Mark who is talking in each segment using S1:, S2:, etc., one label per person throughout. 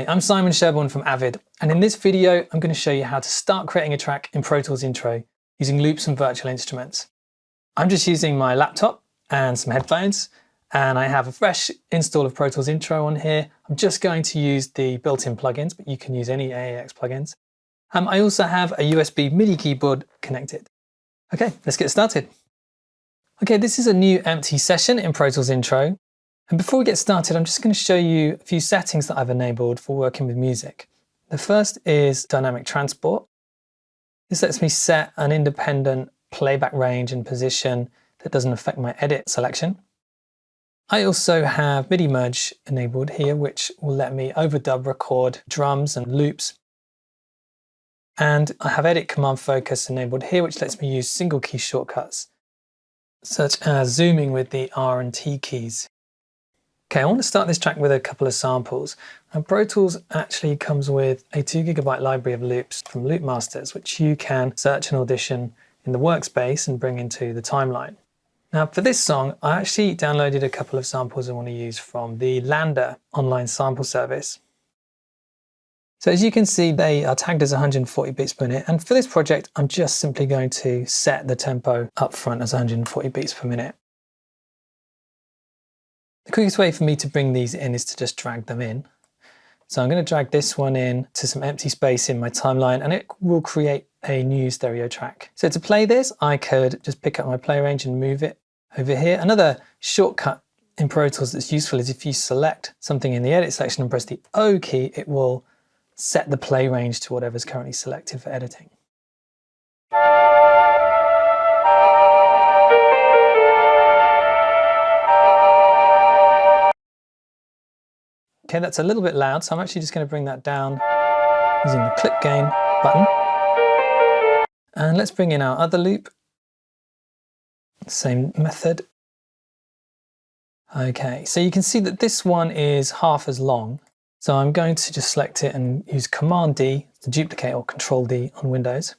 S1: Hi, I'm Simon Sherborne from Avid, and in this video I'm going to show you how to start creating a track in Pro Tools Intro using loops and virtual instruments. I'm just using my laptop and some headphones, and I have a fresh install of Pro Tools Intro on here. I'm just going to use the built-in plugins, but you can use any AAX plugins. I also have a USB MIDI keyboard connected. Okay, let's get started. Okay, this is a new empty session in Pro Tools Intro. And before we get started, I'm just going to show you a few settings that I've enabled for working with music. The first is dynamic transport. This lets me set an independent playback range and position that doesn't affect my edit selection. I also have MIDI merge enabled here, which will let me overdub record drums and loops. And I have edit command focus enabled here, which lets me use single key shortcuts, such as zooming with the R and T keys. Okay, I want to start this track with a couple of samples. Now, Pro Tools actually comes with a 2 GB library of loops from Loop Masters, which you can search and audition in the workspace and bring into the timeline. Now, for this song, I actually downloaded a couple of samples I want to use from the Lander online sample service. So as you can see, they are tagged as 140 beats per minute. And for this project, I'm just simply going to set the tempo up front as 140 beats per minute. The quickest way for me to bring these in is to just drag them in. So I'm going to drag this one in to some empty space in my timeline, and it will create a new stereo track. So to play this, I could just pick up my play range and move it over here. Another shortcut in Pro Tools that's useful is if you select something in the edit section and press the O key, it will set the play range to whatever's currently selected for editing. Okay, that's a little bit loud, so I'm actually just going to bring that down using the clip gain button. And let's bring in our other loop. Same method. Okay, so you can see that this one is half as long. So I'm going to just select it and use Command D to duplicate, or Control D on Windows.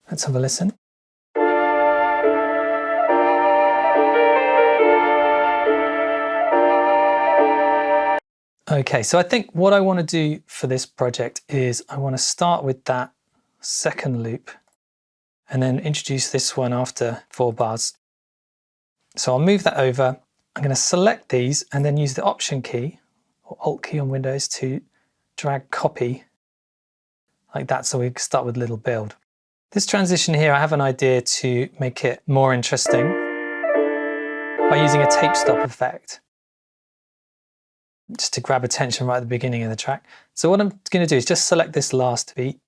S1: Let's have a listen. Okay, so I think what I want to do for this project is I want to start with that second loop and then introduce this one after 4 bars. So I'll move that over. I'm going to select these and then use the Option key or Alt key on Windows to drag copy like that, so we start with little build. This transition here, I have an idea to make it more interesting by using a tape stop effect, just to grab attention right at the beginning of the track. So what I'm going to do is just select this last beat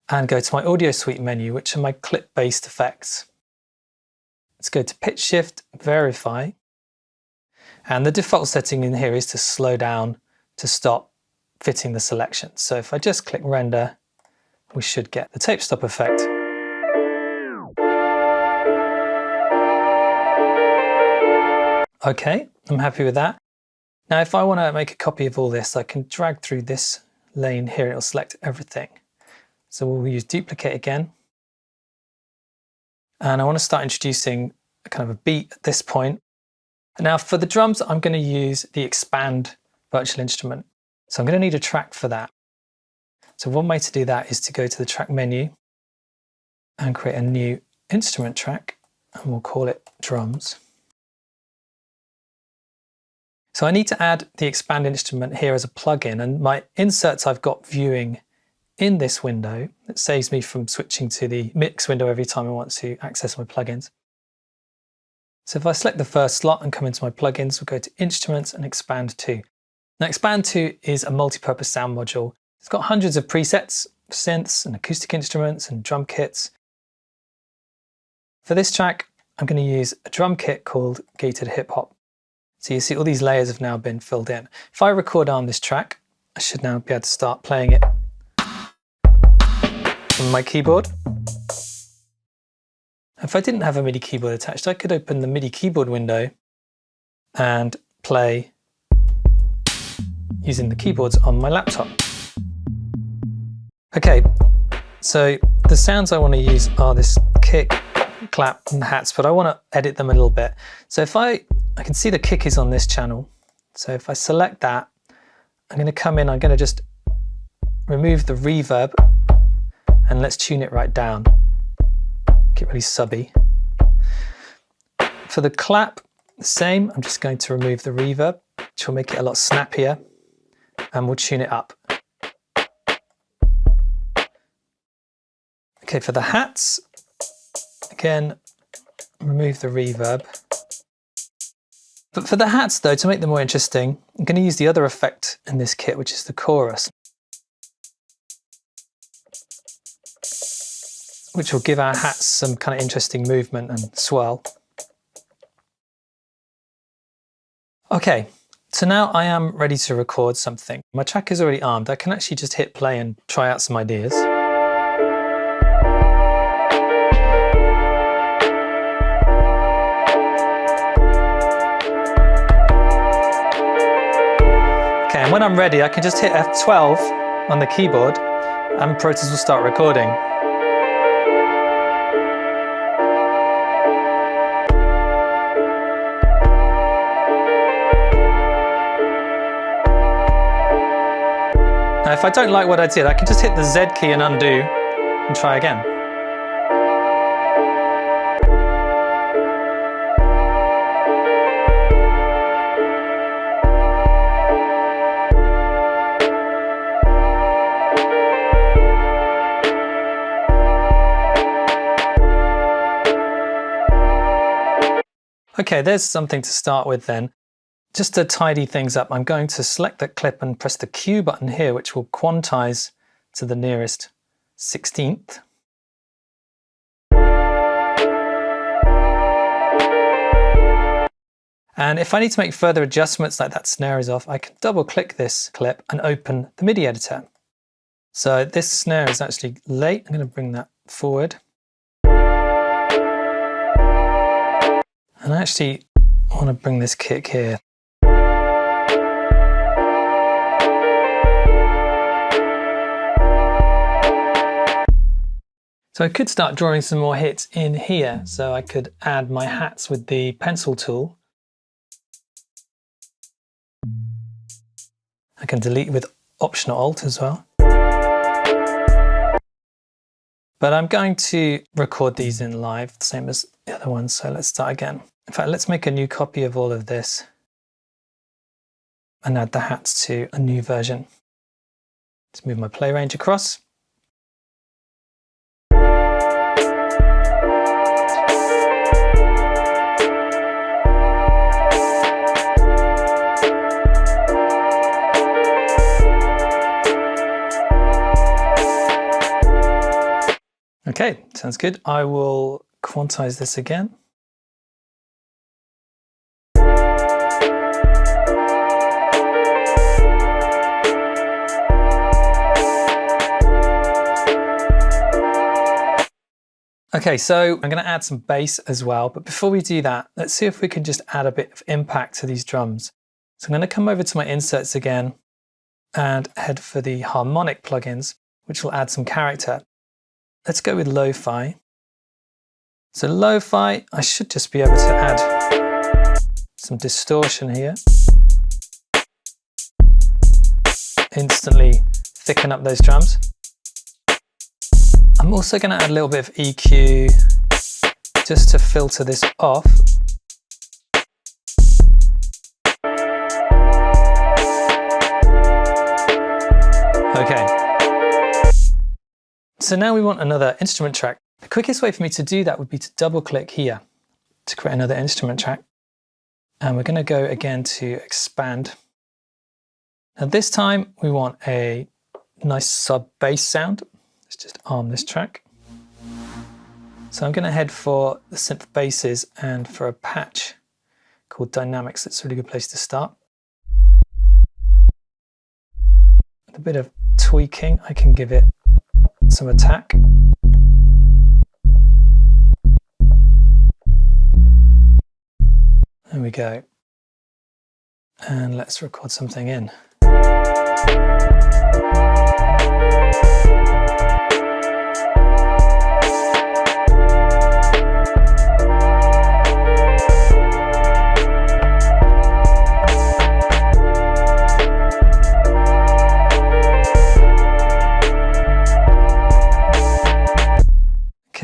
S1: and go to my Audio Suite menu, which are my clip-based effects. Let's go to Pitch Shift, Verify. And the default setting in here is to slow down to stop fitting the selection. So if I just click Render, we should get the tape stop effect. Okay, I'm happy with that. Now, if I want to make a copy of all this, I can drag through this lane here and it'll select everything. So we'll use duplicate again. And I want to start introducing a kind of a beat at this point. And now for the drums, I'm going to use the expand virtual instrument. So I'm going to need a track for that. So one way to do that is to go to the track menu and create a new instrument track, and we'll call it drums. So I need to add the expand instrument here as a plugin, and my inserts I've got viewing in this window. It saves me from switching to the mix window every time I want to access my plugins. So if I select the first slot and come into my plugins, we'll go to Instruments and Expand 2. Now Expand 2 is a multi-purpose sound module. It's got hundreds of presets, synths and acoustic instruments and drum kits. For this track, I'm going to use a drum kit called Gated Hip Hop. So you see all these layers have now been filled in. If I record on this track, I should now be able to start playing it from my keyboard. If I didn't have a MIDI keyboard attached, I could open the MIDI keyboard window and play using the keyboards on my laptop. Okay, so the sounds I want to use are this kick, clap and hats, but I want to edit them a little bit. So if I can see the kick is on this channel. So if I select that I'm going to come in, I'm going to just remove the reverb and let's tune it right down. Get really subby. For the clap, the same. I'm just going to remove the reverb, which will make it a lot snappier, and we'll tune it up. Okay, for the hats, again, remove the reverb. But for the hats though, to make them more interesting, I'm going to use the other effect in this kit, which is the chorus, which will give our hats some kind of interesting movement and swirl. Okay, so now I am ready to record something. My track is already armed. I can actually just hit play and try out some ideas. Okay, and when I'm ready, I can just hit F12 on the keyboard and Pro Tools will start recording. Now, if I don't like what I did, I can just hit the Z key and undo and try again. Okay, there's something to start with then. Just to tidy things up, I'm going to select that clip and press the Q button here, which will quantize to the nearest 16th. And if I need to make further adjustments, like that snare is off, I can double click this clip and open the MIDI editor. So this snare is actually late. I'm going to bring that forward. And I actually want to bring this kick here. So I could start drawing some more hits in here. So I could add my hats with the pencil tool. I can delete with Option or Alt as well. But I'm going to record these in live, the same as the other ones. So let's start again. In fact, let's make a new copy of all of this and add the hats to a new version. Let's move my play range across. Okay, sounds good. I will quantize this again. Okay, so I'm going to add some bass as well, but before we do that, let's see if we can just add a bit of impact to these drums. So I'm going to come over to my inserts again and head for the harmonic plugins, which will add some character. Let's go with lo-fi. So lo-fi, I should just be able to add some distortion here. Instantly thicken up those drums. I'm also going to add a little bit of EQ just to filter this off. Okay. So now we want another instrument track. The quickest way for me to do that would be to double click here to create another instrument track. And we're going to go again to expand. Now this time we want a nice sub bass sound. Let's just arm this track. So I'm going to head for the synth basses and for a patch called Dynamics. That's a really good place to start. With a bit of tweaking, I can give it some attack. There we go. And let's record something in.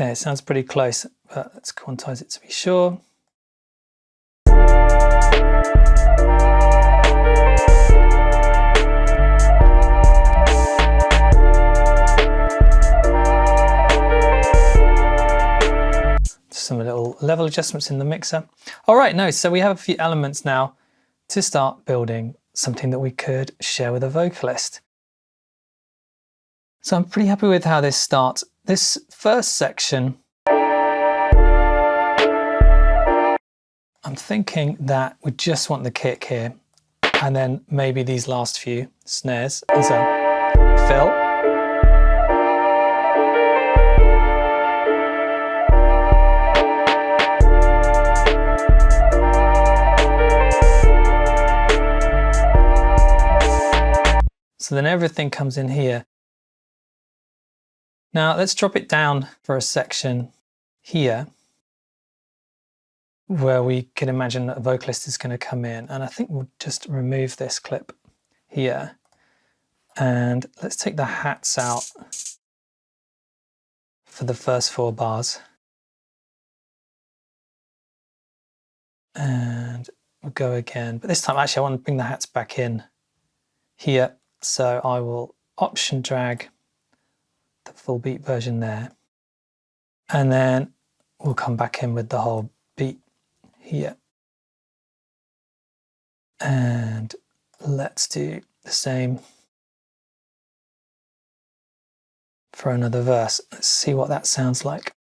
S1: Okay, it sounds pretty close, but let's quantize it to be sure. Some little level adjustments in the mixer. All right, nice. So we have a few elements now to start building something that we could share with a vocalist. So I'm pretty happy with how this starts. This first section, I'm thinking that we just want the kick here, and then maybe these last few snares as a fill. So then everything comes in here. Now let's drop it down for a section here where we can imagine that a vocalist is going to come in. And I think we'll just remove this clip here. And let's take the hats out for the first 4 bars. And we'll go again. But this time, actually, I want to bring the hats back in here. So I will option drag the full beat version there. And then we'll come back in with the whole beat here. And let's do the same for another verse. Let's see what that sounds like.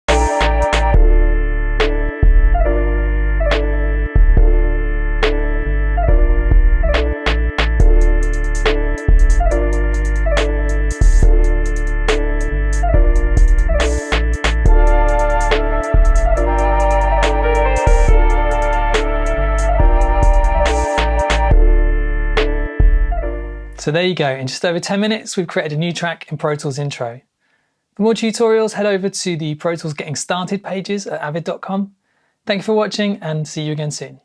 S1: So there you go, in just over 10 minutes, we've created a new track in Pro Tools Intro. For more tutorials, head over to the Pro Tools Getting Started pages at avid.com. Thank you for watching and see you again soon.